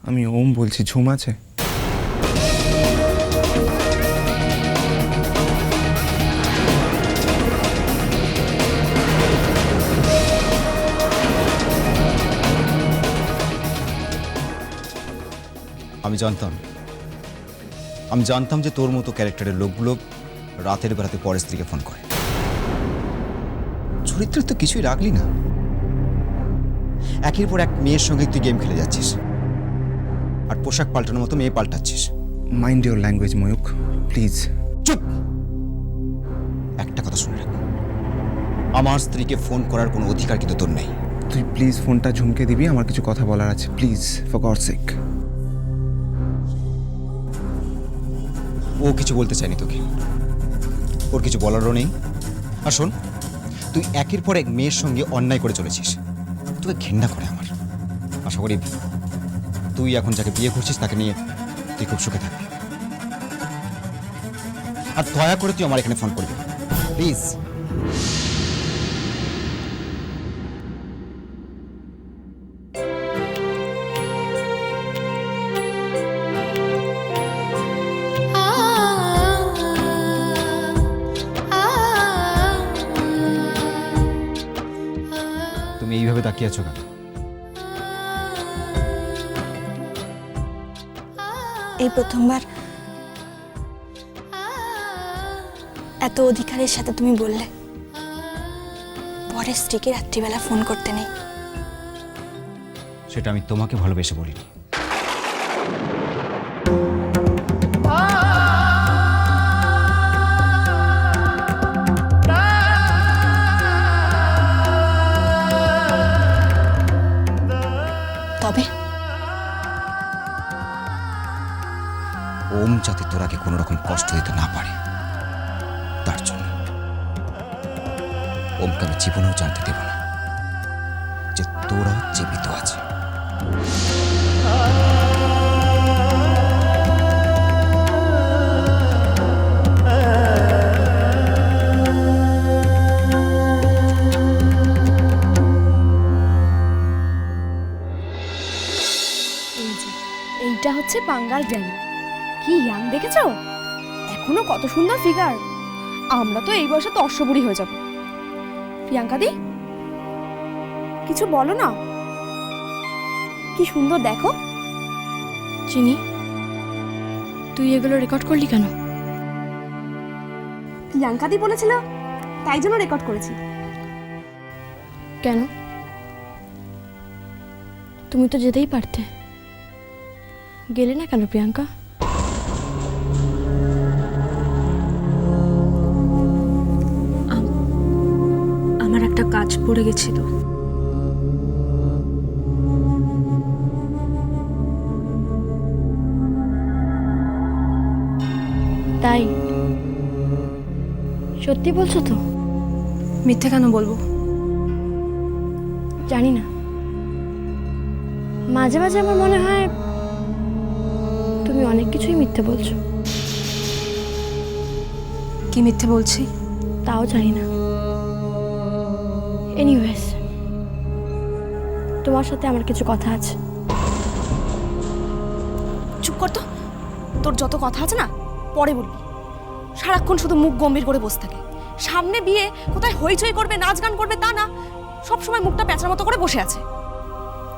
আমি ওম বলছি, ঝুম আছে? আমি জানতাম যে তোর মতো ক্যারেক্টারের লোকগুলো রাতের বেলাতে পরের স্ত্রীকে ফোন করে। চরিত্রের তো কিছুই রাখলি না, একের পর এক মেয়ের সঙ্গে তুই গেম খেলে যাচ্ছিস আর পোশাক পাল্টানোর মতো মেয়ে পাল্টাচ্ছিস। Mind your language Mayuk, please. চুপ! একটা কথা শুনে রাখ, আমার স্ত্রীকে ফোন করার কোনো অধিকার কিন্তু তোর নেই। তুই প্লিজ ফোনটা ঝুমকে দিবি, আমার কিছু কথা বলার আছে, প্লিজ, ফর গডস সেক। ও কিছু বলতে চায়নি তোকে, ওর কিছু বলারও নেই। আর শোন, তুই একের পর এক মেয়ের সঙ্গে অন্যায় করে চলেছিস, তোকে ঘেন্না করে আমার। আশা করি তুই এখন যাকে বিয়ে করছিস তাকে নিয়ে তুই খুব সুখে থাকবি। আর দয়া করে তুই আমার এখানে ফোন করবি প্লিজ। তুমি এইভাবে তাকিয়ে আছো কেন? এই প্রথমবার এত অধিকারের সাথে তুমি বললে পরের স্ত্রীকে রাত্রিবেলা ফোন করতে নেই। সেটা আমি তোমাকে ভালোবেসে বলিনি। তবে ওম যাতে তোরাকে কোনো রকম কষ্ট দিতে না পারে তার জন্য ওমকে আমি জীবনেও জানতে দেব না যে তোরা জীবিত আছে। এই যে এইটা হচ্ছে বাঙ্গাল গ্র্যানি। কি ইয়াং দেখেছো? এখনো কত সুন্দর ফিগার। আমরা তো এই বয়সে তর্ষবুড়ি হয়ে যাব। প্রিয়াঙ্কা দি, কিছু বলো না। কি সুন্দর দেখো। চিনি, তুই এগুলো রেকর্ড করলি কেন? প্রিয়াঙ্কা দি বলেছিল, তাই জন্য রেকর্ড করেছি। কেন? তুমি তো যেতেই পারতে, গেলে না কেন প্রিয়াঙ্কা? আমার একটা কাজ পড়ে গেছিল। তাই? সত্যি বলছো তো? মিথ্যে কেন বলবো? জানি না, মাঝে মাঝে আমার মনে হয় তুমি অনেক কিছুই মিথ্যে বলছো। কি মিথ্যে বলছি? তাও জানি না। এনিওয়েজ, তোমার সাথে আমার কিছু কথা আছে। চুপ কর তো। তোর যত কথা আছে না পরে বলবি। সারাক্ষণ শুধু মুখ গম্ভীর করে বসে থাকে। সামনে বিয়ে, কোথায় হইচই করবে, নাচ গান করবে তা না, সবসময় মুখটা প্যাঁচার মতো করে বসে আছে।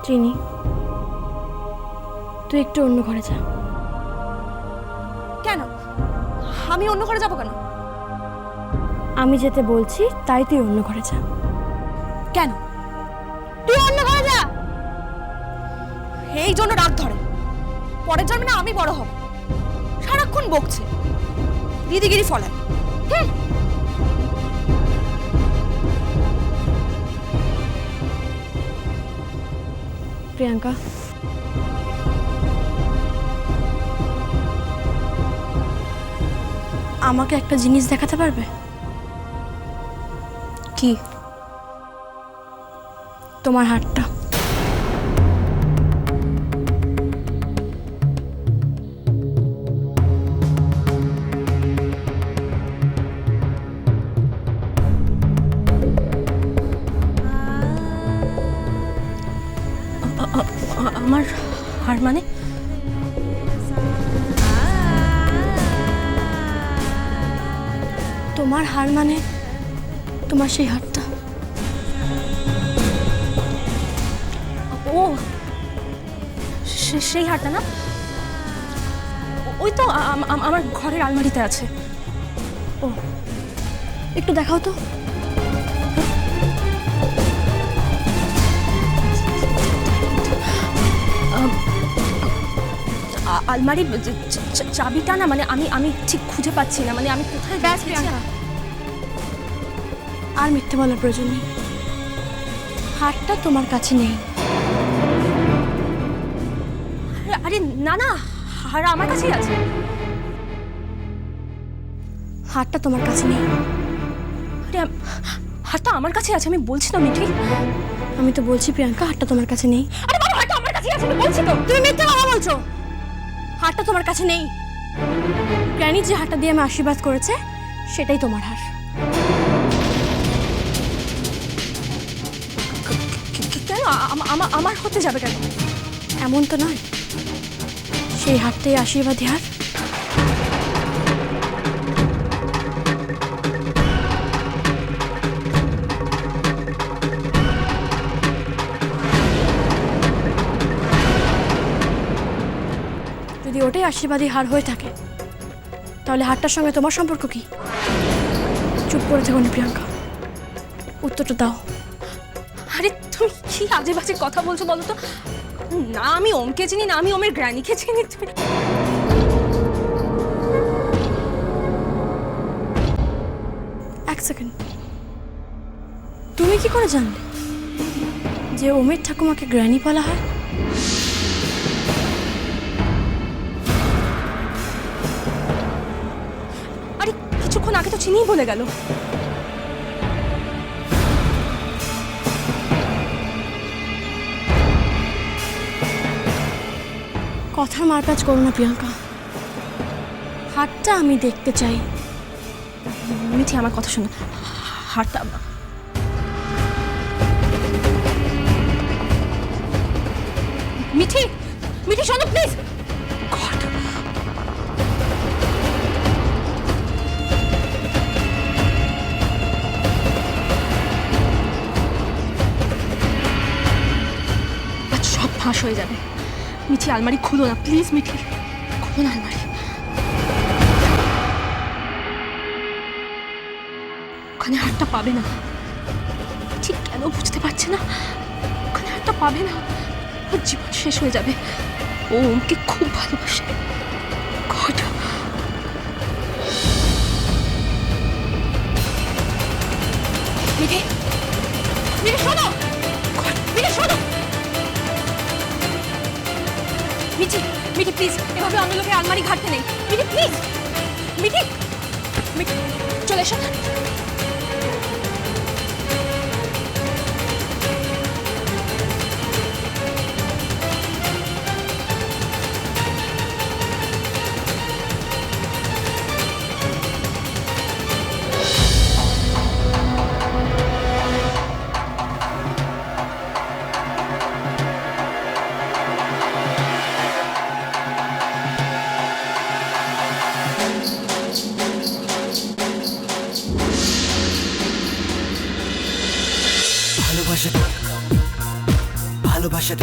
চিনি, তুই একটু অন্য ঘরে যা। কেন? আমি অন্য ঘরে যাবো কেন? আমি যেতে বলছি তাই তুই অন্য ঘরে যা। কেন? তুই অন্য ঘরে যা। এই জন্য রাগ ধরে। পরের জন্মে না আমি বড় হব। সারাক্ষণ বকছে, দিদিগিরি ফলায়। প্রিয়াঙ্কা, আমাকে একটা জিনিস দেখাতে পারবে? কি? তোমার হাতটা। আমার হার মানে? তোমার হার মানে তোমার সেই হারটা। ও সেই হারটা না? ওই তো আমার ঘরের আলমারিতে আছে। ও, একটু দেখাও তো। আলমারি চাবিটা না, মানে আমি ঠিক খুঁজে পাচ্ছি না, মানে আমি কোথায় ব্যাস রেখেছি। প্রিয়াঙ্কা, আর মিথ্যে বলার প্রয়োজন নেই। হারটা তোমার কাছে নেই। আরে না না, হার আমার কাছেই আছে। হারটা তোমার কাছে নেই। আরে হারটা আমার কাছে আছে, আমি বলছি তো মিঠি। আমি তো বলছি প্রিয়াঙ্কা, হারটা তোমার কাছে নেই। আরে বাবা, হারটা আমার কাছেই আছে, আমি বলছি তো। তুমি মিথ্যে কথা বলছো। হারটা তোমার কাছে নেই। গ্র্যানি যে হারটা দিয়ে আমি আশীর্বাদ করেছে সেটাই তোমার হার। কেন আমার হতে যাবে কেন? এমন তো নয়, সেই হারটাই আশীর্বাদী হার। যদি ওটাই আশীর্বাদী হার হয়ে থাকে তাহলে হারটার সঙ্গে তোমার সম্পর্ক কি? চুপ করে থেকো না প্রিয়াঙ্কা, উত্তরটা দাও। আরে তুমি কি আজে বাজে কথা বলছো বলো তো? না আমি ওমকে চিনি, না আমি ওমের গ্র্যানিকে চিনি। তুমি এক সেকেন্ড, তুমি কি করে জানলে যে ওমের ঠাকুমাকে গ্র্যানি বলা হয়? আরে কিছুক্ষণ আগে তো চিনিই বলে গেল। কথার মারপ্যাচ করো না প্রিয়াঙ্কা, হারটা আমি দেখতে চাই। মিঠি আমার কথা শোনো, হারটা মিঠি, মিঠি শোনো প্লিজ। গড, আজ সব ফাঁস হয়ে যাবে। মিঠি আলমারি খুলো না প্লিজ, মিঠি খুলো না আলমারি। ওখানে হারটা পাবে না। ঠিক কেন বুঝতে পারছে না? ওখানে হারটা পাবে না, ওর জীবন শেষ হয়ে যাবে। ও ওমকে খুব ভালোবাসে। গড, মিঠি, মিঠি শোনো। গড, মিঠি শোনো। মিঠি, মিঠি প্লিজ, এভাবে অন্য লোকের আলমারি ঘাটতে নেই। মিঠি প্লিজ, মিঠি, মিঠি চলে এসো। ভালোবাসা